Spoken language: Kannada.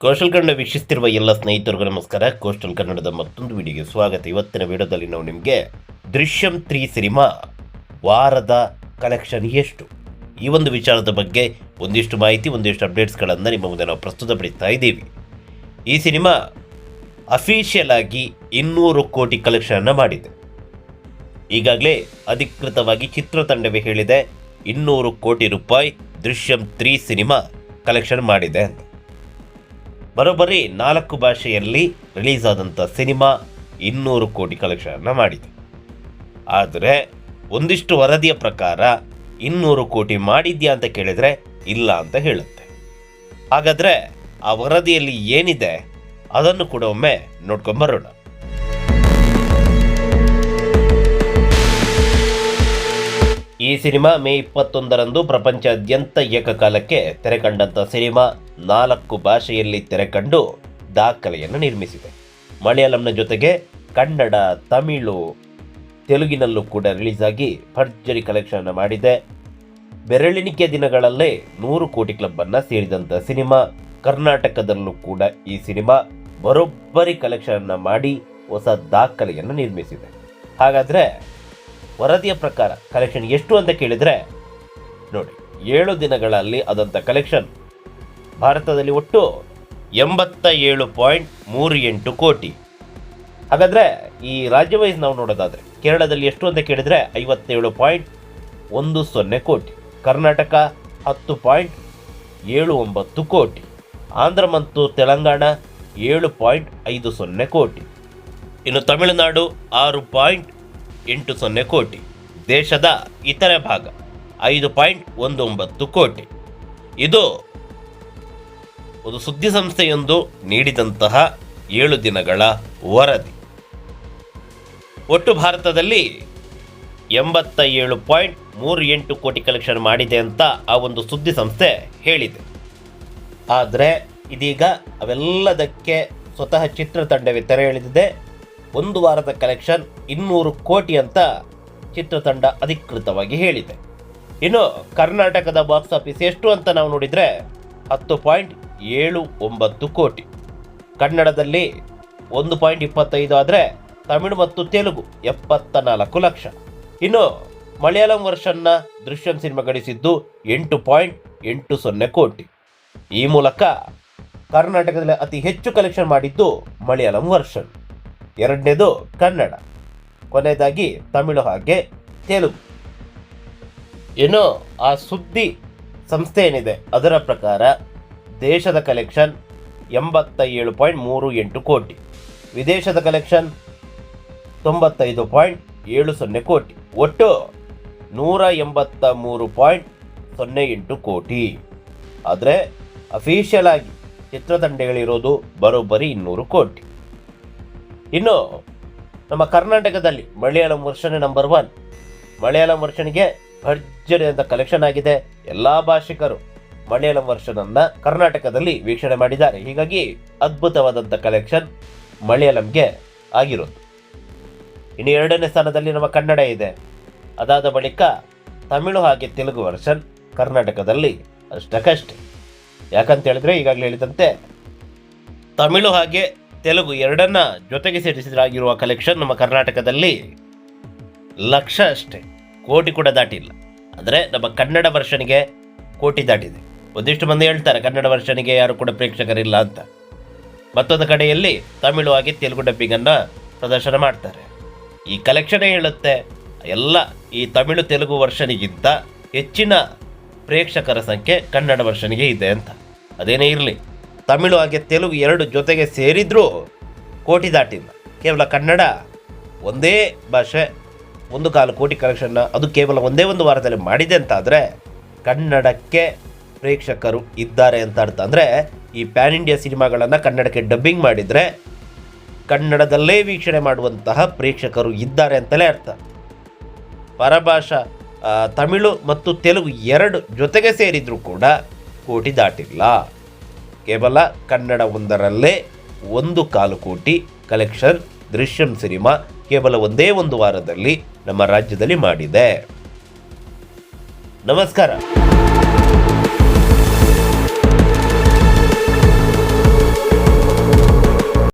ಕೋಸ್ಟಲ್ ಕನ್ನಡ ವೀಕ್ಷಿಸ್ತಿರುವ ಎಲ್ಲ ಸ್ನೇಹಿತರಿಗೂ ನಮಸ್ಕಾರ. ಕೋಸ್ಟಲ್ ಕನ್ನಡದ ಮತ್ತೊಂದು ವಿಡಿಯೋಗೆ ಸ್ವಾಗತ. ಇವತ್ತಿನ ವಿಡಿಯೋದಲ್ಲಿ ನಾವು ನಿಮಗೆ ದೃಶ್ಯಂ 3 ಸಿನಿಮಾ ವಾರದ ಕಲೆಕ್ಷನ್ ಎಷ್ಟು, ಈ ಒಂದು ವಿಚಾರದ ಬಗ್ಗೆ ಒಂದಿಷ್ಟು ಮಾಹಿತಿ, ಒಂದಿಷ್ಟು ಅಪ್ಡೇಟ್ಸ್ಗಳನ್ನು ನಿಮ್ಮ ಮುಂದೆ ನಾವು ಪ್ರಸ್ತುತಪಡಿಸ್ತಾ ಇದ್ದೀವಿ. ಈ ಸಿನಿಮಾ ಅಫಿಷಿಯಲ್ ಆಗಿ 200 ಕೋಟಿ ಕಲೆಕ್ಷನ್ ಮಾಡಿದೆ. ಈಗಾಗಲೇ ಅಧಿಕೃತವಾಗಿ ಚಿತ್ರತಂಡವೇ ಹೇಳಿದೆ 200 ಕೋಟಿ ರೂಪಾಯಿ ದೃಶ್ಯಂ 3 ಸಿನಿಮಾ ಕಲೆಕ್ಷನ್ ಮಾಡಿದೆ ಅಂತ. ಬರೋಬ್ಬರಿ 4 ಭಾಷೆಯಲ್ಲಿ ರಿಲೀಸ್ ಆದಂಥ ಸಿನಿಮಾ 200 ಕೋಟಿ ಕಲೆಕ್ಷನ್ ಮಾಡಿದೆ. ಆದರೆ ಒಂದಿಷ್ಟು ವರದಿಯ ಪ್ರಕಾರ 200 ಕೋಟಿ ಮಾಡಿದ್ಯಾ ಅಂತ ಕೇಳಿದರೆ ಇಲ್ಲ ಅಂತ ಹೇಳುತ್ತೆ. ಹಾಗಾದರೆ ಆ ವರದಿಯಲ್ಲಿ ಏನಿದೆ ಅದನ್ನು ಕೂಡ ಒಮ್ಮೆ ನೋಡ್ಕೊಂಬರೋಣ. ಈ ಸಿನಿಮಾ ಮೇ 21ರಂದು ಪ್ರಪಂಚಾದ್ಯಂತ ಏಕಕಾಲಕ್ಕೆ ತೆರೆಕಂಡಂಥ ಸಿನಿಮಾ 4 ಭಾಷೆಯಲ್ಲಿ ತೆರೆಕಂಡು ದಾಖಲೆಯನ್ನು ನಿರ್ಮಿಸಿದೆ. ಮಲಯಾಳಂನ ಜೊತೆಗೆ ಕನ್ನಡ, ತಮಿಳು, ತೆಲುಗಿನಲ್ಲೂ ಕೂಡ ರಿಲೀಸ್ ಆಗಿ ಭರ್ಜರಿ ಕಲೆಕ್ಷನ್ ಮಾಡಿದೆ. ಬೆರಳೆಣಿಕೆ ದಿನಗಳಲ್ಲೇ 100 ಕೋಟಿ ಕ್ಲಬ್ಬನ್ನು ಸೇರಿದಂಥ ಸಿನಿಮಾ. ಕರ್ನಾಟಕದಲ್ಲೂ ಕೂಡ ಈ ಸಿನಿಮಾ ಬರೋಬ್ಬರಿ ಕಲೆಕ್ಷನ್ ಮಾಡಿ ಹೊಸ ದಾಖಲೆಯನ್ನು ನಿರ್ಮಿಸಿದೆ. ಹಾಗಾದರೆ ವರದಿಯ ಪ್ರಕಾರ ಕಲೆಕ್ಷನ್ ಎಷ್ಟು ಅಂತ ಕೇಳಿದರೆ ನೋಡಿ, 7 ದಿನಗಳಲ್ಲಿ ಆದಂಥ ಕಲೆಕ್ಷನ್ ಭಾರತದಲ್ಲಿ ಒಟ್ಟು 87.38 ಕೋಟಿ. ಹಾಗಾದರೆ ಈ ರಾಜ್ಯ ವೈಸ್ ನಾವು ನೋಡೋದಾದರೆ ಕೇರಳದಲ್ಲಿ ಎಷ್ಟು ಅಂತ ಕೇಳಿದರೆ 57.10 ಕೋಟಿ, ಕರ್ನಾಟಕ 10.79 ಕೋಟಿ, ಆಂಧ್ರ ಮತ್ತು ತೆಲಂಗಾಣ 7.50 ಕೋಟಿ, ಇನ್ನು ತಮಿಳುನಾಡು 6.80 ಕೋಟಿ, ದೇಶದ ಇತರೆ ಭಾಗ 5.19 ಕೋಟಿ. ಇದು ಒಂದು ಸುದ್ದಿ ಸಂಸ್ಥೆಯೊಂದು ನೀಡಿದಂತಹ 7 ದಿನಗಳ ವರದಿ. ಒಟ್ಟು ಭಾರತದಲ್ಲಿ 87.38 ಕೋಟಿ ಕಲೆಕ್ಷನ್ ಮಾಡಿದೆ ಅಂತ ಆ ಒಂದು ಸುದ್ದಿ ಸಂಸ್ಥೆ ಹೇಳಿದೆ. ಆದರೆ ಇದೀಗ ಅವೆಲ್ಲದಕ್ಕೆ ಸ್ವತಃ ಚಿತ್ರತಂಡವೇ ತೆರೆ ಎಳೆದಿದೆ. 1 ವಾರದ ಕಲೆಕ್ಷನ್ 200 ಕೋಟಿ ಅಂತ ಚಿತ್ರತಂಡ ಅಧಿಕೃತವಾಗಿ ಹೇಳಿದೆ. ಇನ್ನು ಕರ್ನಾಟಕದ ಬಾಕ್ಸ್ ಆಫೀಸ್ ಎಷ್ಟು ಅಂತ ನಾವು ನೋಡಿದರೆ 10.79 ಕೋಟಿ, ಕನ್ನಡದಲ್ಲಿ 1.25 ಆದರೆ ತಮಿಳು ಮತ್ತು ತೆಲುಗು 74 ಲಕ್ಷ. ಇನ್ನು ಮಲಯಾಳಂ ವರ್ಷನ್ನ ದೃಶ್ಯಂ ಸಿನಿಮಾ ಗಳಿಸಿದ್ದು 8.80 ಕೋಟಿ. ಈ ಮೂಲಕ ಕರ್ನಾಟಕದಲ್ಲಿ ಅತಿ ಹೆಚ್ಚು ಕಲೆಕ್ಷನ್ ಮಾಡಿದ್ದು ಮಲಯಾಳಂ ವರ್ಷನ್, ಎರಡನೇದು ಕನ್ನಡ, ಕೊನೆಯದಾಗಿ ತಮಿಳು ಹಾಗೆ ತೆಲುಗು. ಇನ್ನು ಆ ಸುದ್ದಿ ಸಂಸ್ಥೆ ಏನಿದೆ ಅದರ ಪ್ರಕಾರ ದೇಶದ ಕಲೆಕ್ಷನ್ 87.38 ಕೋಟಿ, ವಿದೇಶದ ಕಲೆಕ್ಷನ್ 95.70 ಕೋಟಿ, ಒಟ್ಟು 183.08 ಕೋಟಿ. ಆದರೆ ಅಫಿಷಿಯಲ್ ಆಗಿ ಚಿತ್ರತಂಡಗಳಿರೋದು ಬರೋಬ್ಬರಿ 200 ಕೋಟಿ. ಇನ್ನು ನಮ್ಮ ಕರ್ನಾಟಕದಲ್ಲಿ ಮಲಯಾಳಂ ವರ್ಷನೇ ನಂಬರ್ 1. ಮಲಯಾಳಂ ವರ್ಷನಿಗೆ ಭರ್ಜರಿ ಅಂತ ಕಲೆಕ್ಷನ್ ಆಗಿದೆ. ಎಲ್ಲ ಭಾಷಿಕರು ಮಲಯಾಳಂ ವರ್ಷನನ್ನು ಕರ್ನಾಟಕದಲ್ಲಿ ವೀಕ್ಷಣೆ ಮಾಡಿದ್ದಾರೆ. ಹೀಗಾಗಿ ಅದ್ಭುತವಾದಂಥ ಕಲೆಕ್ಷನ್ ಮಲಯಾಳಂಗೆ ಆಗಿರೋದು. ಇನ್ನು 2ನೇ ಸ್ಥಾನದಲ್ಲಿ ನಮ್ಮ ಕನ್ನಡ ಇದೆ. ಅದಾದ ಬಳಿಕ ತಮಿಳು ಹಾಗೆ ತೆಲುಗು ವರ್ಷನ್ ಕರ್ನಾಟಕದಲ್ಲಿ ಅಷ್ಟಕ್ಕಷ್ಟೇ. ಯಾಕಂತ ಹೇಳಿದ್ರೆ ಈಗಾಗಲೇ ಹೇಳಿದಂತೆ ತಮಿಳು ಹಾಗೆ ತೆಲುಗು ಎರಡನ್ನ ಜೊತೆಗೆ ಸೇರಿಸಿದಾಗಿರುವ ಕಲೆಕ್ಷನ್ ನಮ್ಮ ಕರ್ನಾಟಕದಲ್ಲಿ ಲಕ್ಷ ಅಷ್ಟೇ, ಕೋಟಿ ಕೂಡ ದಾಟಿಲ್ಲ. ಆದರೆ ನಮ್ಮ ಕನ್ನಡ ವರ್ಷನಿಗೆ ಕೋಟಿ ದಾಟಿದೆ. ಒಂದಿಷ್ಟು ಮಂದಿ ಹೇಳ್ತಾರೆ ಕನ್ನಡ ವರ್ಷನಿಗೆ ಯಾರು ಕೂಡ ಪ್ರೇಕ್ಷಕರಿಲ್ಲ ಅಂತ. ಮತ್ತೊಂದು ಕಡೆಯಲ್ಲಿ ತಮಿಳು ಹಾಗೆ ತೆಲುಗು ಡಬ್ಬಿಂಗನ್ನು ಪ್ರದರ್ಶನ ಮಾಡ್ತಾರೆ. ಈ ಕಲೆಕ್ಷನೇ ಹೇಳುತ್ತೆ ಎಲ್ಲ ಈ ತಮಿಳು ತೆಲುಗು ವರ್ಷನಿಗಿಂತ ಹೆಚ್ಚಿನ ಪ್ರೇಕ್ಷಕರ ಸಂಖ್ಯೆ ಕನ್ನಡ ವರ್ಷನಿಗೆ ಇದೆ ಅಂತ. ಅದೇನೇ ಇರಲಿ, ತಮಿಳು ಹಾಗೆ ತೆಲುಗು ಎರಡು ಜೊತೆಗೆ ಸೇರಿದ್ರೂ ಕೋಟಿ ದಾಟಿಲ್ಲ. ಕೇವಲ ಕನ್ನಡ ಒಂದೇ ಭಾಷೆ 1.25 ಕೋಟಿ ಕಲೆಕ್ಷನ್ನ ಅದು ಕೇವಲ ಒಂದೇ ಒಂದು ವಾರದಲ್ಲಿ ಮಾಡಿದೆ ಅಂತ ಆದರೆ ಕನ್ನಡಕ್ಕೆ ಪ್ರೇಕ್ಷಕರು ಇದ್ದಾರೆ ಅಂತ ಅರ್ಥ. ಅಂದರೆ ಈ ಪ್ಯಾನ್ ಇಂಡಿಯಾ ಸಿನಿಮಾಗಳನ್ನು ಕನ್ನಡಕ್ಕೆ ಡಬ್ಬಿಂಗ್ ಮಾಡಿದರೆ ಕನ್ನಡದಲ್ಲೇ ವೀಕ್ಷಣೆ ಮಾಡುವಂತಹ ಪ್ರೇಕ್ಷಕರು ಇದ್ದಾರೆ ಅಂತಲೇ ಅರ್ಥ. ಪರಭಾಷಾ ತಮಿಳು ಮತ್ತು ತೆಲುಗು ಎರಡು ಜೊತೆಗೆ ಸೇರಿದರೂ ಕೂಡ ಕೋಟಿ ದಾಟಿಲ್ಲ. ಕೇವಲ ಕನ್ನಡ ಒಂದರಲ್ಲೇ 1.25 ಕೋಟಿ ಕಲೆಕ್ಷನ್ ದೃಶ್ಯಂ ಸಿನಿಮಾ ಕೇವಲ ಒಂದೇ ಒಂದು ವಾರದಲ್ಲಿ ನಮ್ಮ ರಾಜ್ಯದಲ್ಲಿ ಮಾಡಿದೆ. ನಮಸ್ಕಾರ.